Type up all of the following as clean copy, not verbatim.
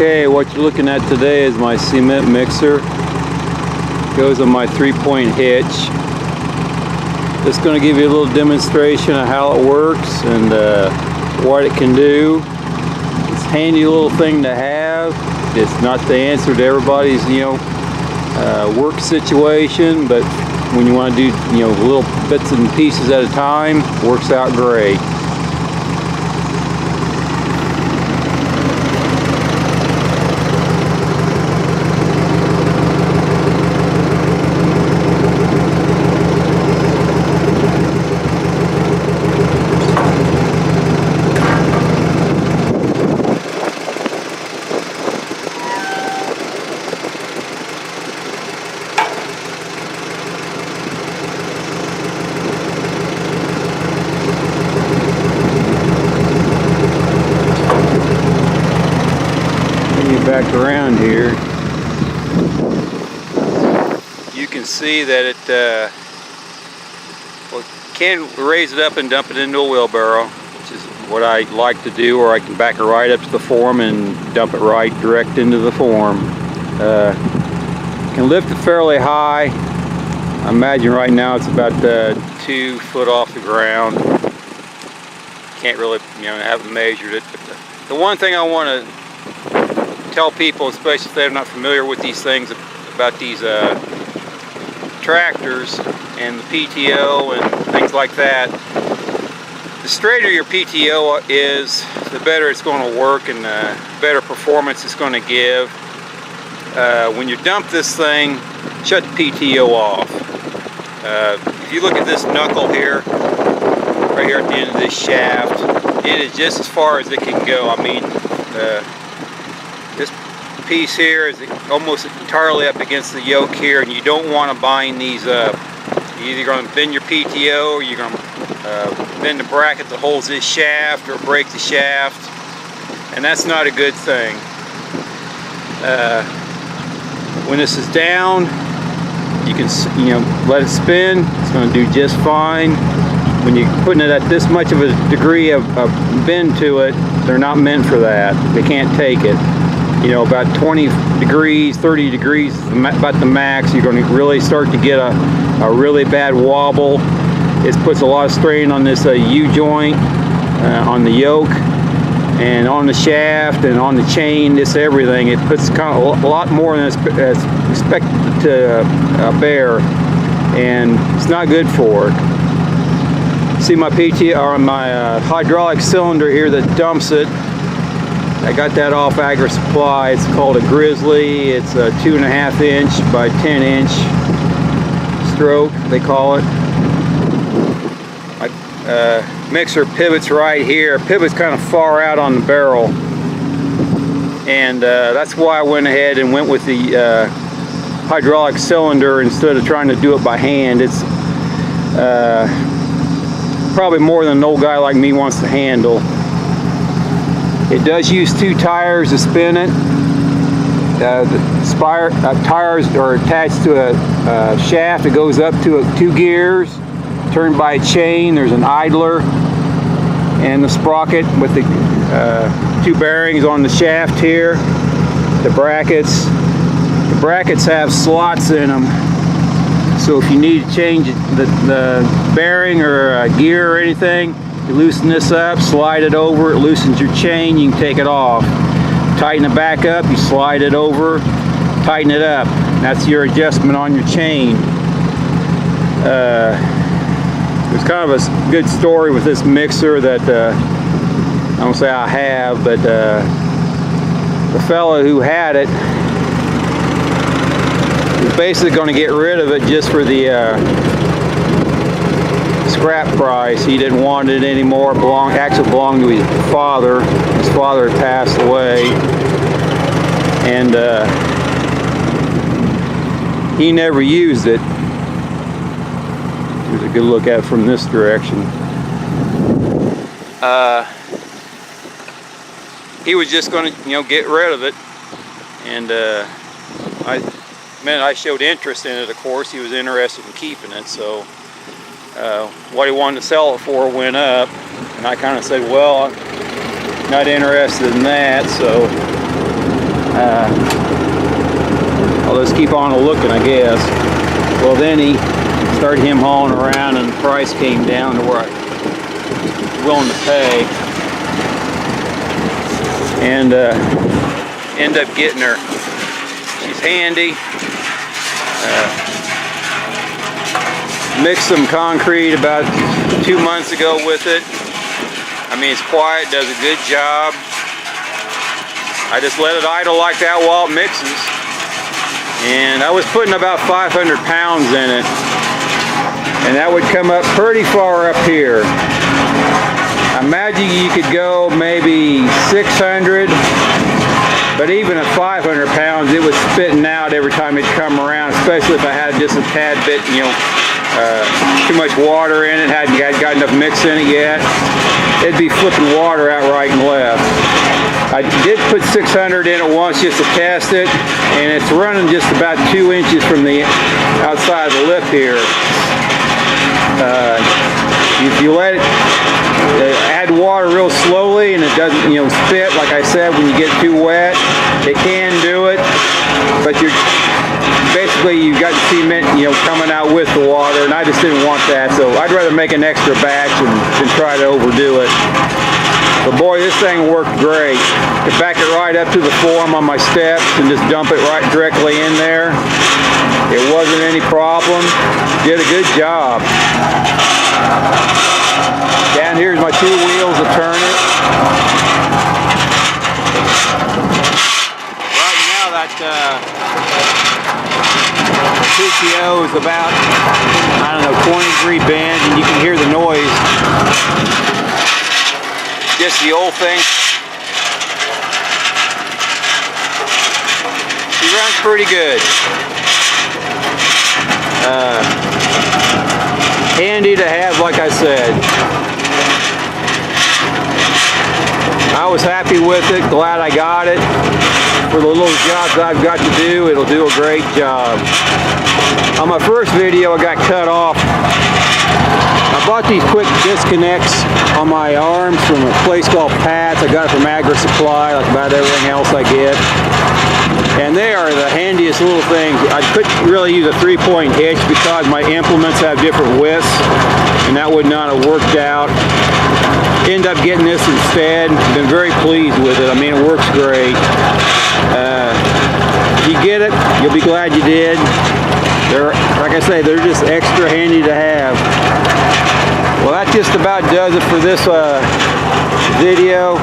Okay, what you're looking at today is my cement mixer. It goes on my 3-point hitch. Just going to give you a little demonstration of how it works and what it can do. It's a handy little thing to have. It's not the answer to everybody's work situation, but when you want to do little bits and pieces at a time, works out great. Back around here, you can see that it can raise it up and dump it into a wheelbarrow, which is what I like to do, or I can back it right up to the form and dump it right direct into the form. Can lift it fairly high. I imagine right now it's about 2 foot off the ground. Can't really haven't measured it, but the one thing I want to tell people, especially if they're not familiar with these things, about these tractors and the PTO and things like that. The straighter your PTO is, the better it's going to work and the better performance it's going to give. When you dump this thing, shut the PTO off. If you look at this knuckle here, right here at the end of this shaft, it is just as far as it can go. I mean, this piece here is almost entirely up against the yoke here, and you don't want to bind these up. You're either going to bend your PTO, or you're going to bend the bracket that holds this shaft, or break the shaft, and that's not a good thing. When this is down, you can let it spin. It's going to do just fine. When you're putting it at this much of a degree of bend to it, they're not meant for that. They can't take it. About 20 degrees, 30 degrees, about the max, you're going to really start to get a really bad wobble. It puts a lot of strain on this U-joint, on the yoke, and on the shaft, and on the chain, everything. It puts kind of a lot more than it's expected to bear, and it's not good for it. See my PTO, or my hydraulic cylinder here that dumps it. I got that off Agri Supply. It's called a Grizzly. It's a 2.5 inch by 10 inch stroke, they call it. My mixer pivots right here. Pivots kind of far out on the barrel, and that's why I went ahead and went with the hydraulic cylinder instead of trying to do it by hand. It's probably more than an old guy like me wants to handle. It does use 2 tires to spin it. The tires are attached to a shaft that goes up to 2 gears, turned by a chain. There's an idler and the sprocket with the 2 bearings on the shaft here. The brackets have slots in them. So if you need to change the bearing or a gear or anything, you loosen this up, slide it over, it loosens your chain, you can take it off. Tighten it back up, you slide it over, tighten it up. That's your adjustment on your chain. There's kind of a good story with this mixer that I don't say I have, but the fellow who had it was basically going to get rid of it just for the scrap price. He didn't want it anymore. Actually belonged to his father. His father had passed away, and he never used it. Here's a good look at it from this direction. He was just going to, get rid of it, and I showed interest in it. Of course, he was interested in keeping it, so. What he wanted to sell it for went up, and I kind of said, well, I'm not interested in that, so I'll just keep on looking, I guess. Well, then he started him hauling around, and the price came down to where I was willing to pay, and end up getting her. She's handy. Mixed some concrete about 2 months ago with it. I mean, it's quiet, does a good job. I just let it idle like that while it mixes. And I was putting about 500 pounds in it. And that would come up pretty far up here. I imagine you could go maybe 600, but even at 500 pounds, it was spitting out every time it'd come around, especially if I had just a tad bit, too much water in it, hadn't got enough mix in it yet. It'd be flipping water out right and left. I did put 600 in it once just to test it, and it's running just about 2 inches from the outside of the lip here. If you let it add water real slowly and it doesn't, spit, like I said, when you get too wet, it can do it, but you've got cement, coming out with the water, and I just didn't want that, so I'd rather make an extra batch than try to overdo it. But boy, this thing worked great. Could back it right up to the form on my steps and just dump it right directly in there. It wasn't any problem. Did a good job. Down here's my 2 wheels to turn it. Right now that PTO is about, 20 degree bend, and you can hear the noise. Just the old thing. She runs pretty good. Handy to have, like I said. I was happy with it, glad I got it. For the little jobs I've got to do, it'll do a great job. On my first video, I got cut off. I bought these quick disconnects on my arms from a place called Pat's. I got it from Agri Supply, like about everything else I get. And they are the handiest little things. I couldn't really use a 3-point hitch because my implements have different widths, and that would not have worked out. End up getting this instead. Been very pleased with it. I mean, it works great. If you get it, you'll be glad you did. They're, like I say, they're just extra handy to have. Well, that just about does it for this video.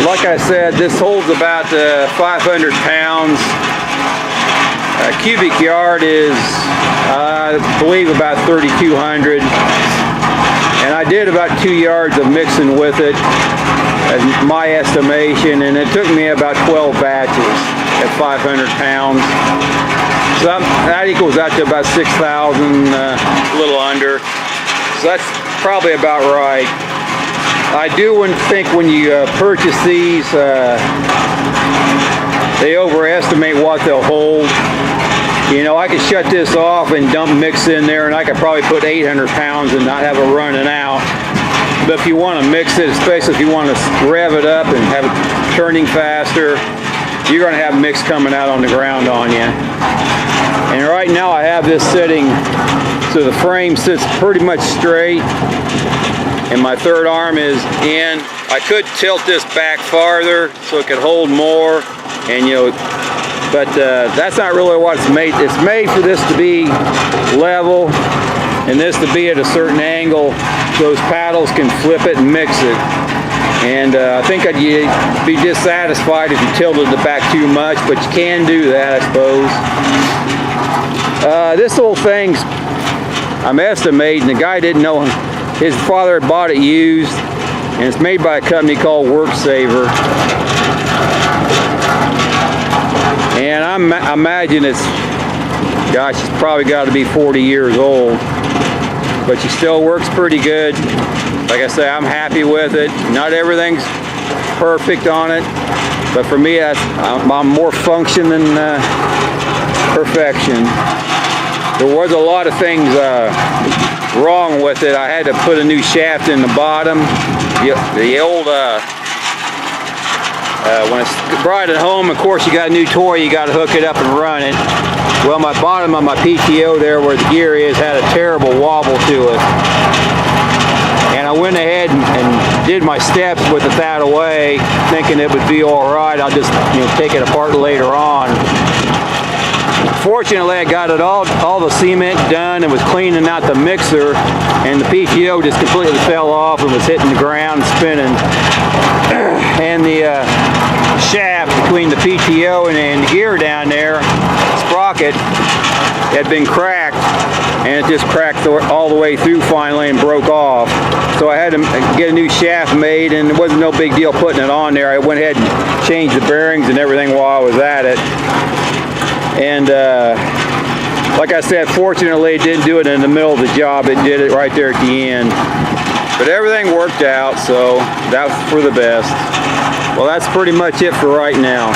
Like I said, this holds about 500 pounds. Cubic yard is, I believe, about 3,200. And I did about 2 yards of mixing with it, as my estimation, and it took me about 12 batches at 500 pounds. So that equals out to about 6,000, a little under. So that's probably about right. I do think when you purchase these, they overestimate what they'll hold. I could shut this off and dump mix in there, and I could probably put 800 pounds and not have it running out. But if you want to mix it, especially if you want to rev it up and have it turning faster, you're going to have mix coming out on the ground on you. And right now I have this sitting so the frame sits pretty much straight, and my third arm is in. I could tilt this back farther so it could hold more, and but that's not really what it's made. It's made for this to be level and this to be at a certain angle so those paddles can flip it and mix it. And I think I'd be dissatisfied if you tilted it back too much, but you can do that, I suppose. This little thing's, I'm estimating, the guy didn't know, his father had bought it used, and it's made by a company called Worksaver. And I imagine it's probably got to be 40 years old, but she still works pretty good. Like I say, I'm happy with it. Not everything's perfect on it, but for me, I'm more function than perfection. There was a lot of things wrong with it. I had to put a new shaft in the bottom. The old When I brought it home, of course, you got a new toy, you got to hook it up and run it. Well, my bottom of my PTO there where the gear is had a terrible wobble to it. And I went ahead and did my steps with that away, thinking it would be all right. I'll just take it apart later on. Fortunately, I got it all the cement done and was cleaning out the mixer, and the PTO just completely fell off and was hitting the ground and spinning. And the shaft between the PTO and the gear down there, sprocket, had been cracked, and it just cracked all the way through finally and broke off. So I had to get a new shaft made, and it wasn't no big deal putting it on there. I went ahead and changed the bearings and everything while I was at it. And like I said, fortunately it didn't do it in the middle of the job, it did it right there at the end. But everything worked out, so that's for the best. Well, that's pretty much it for right now.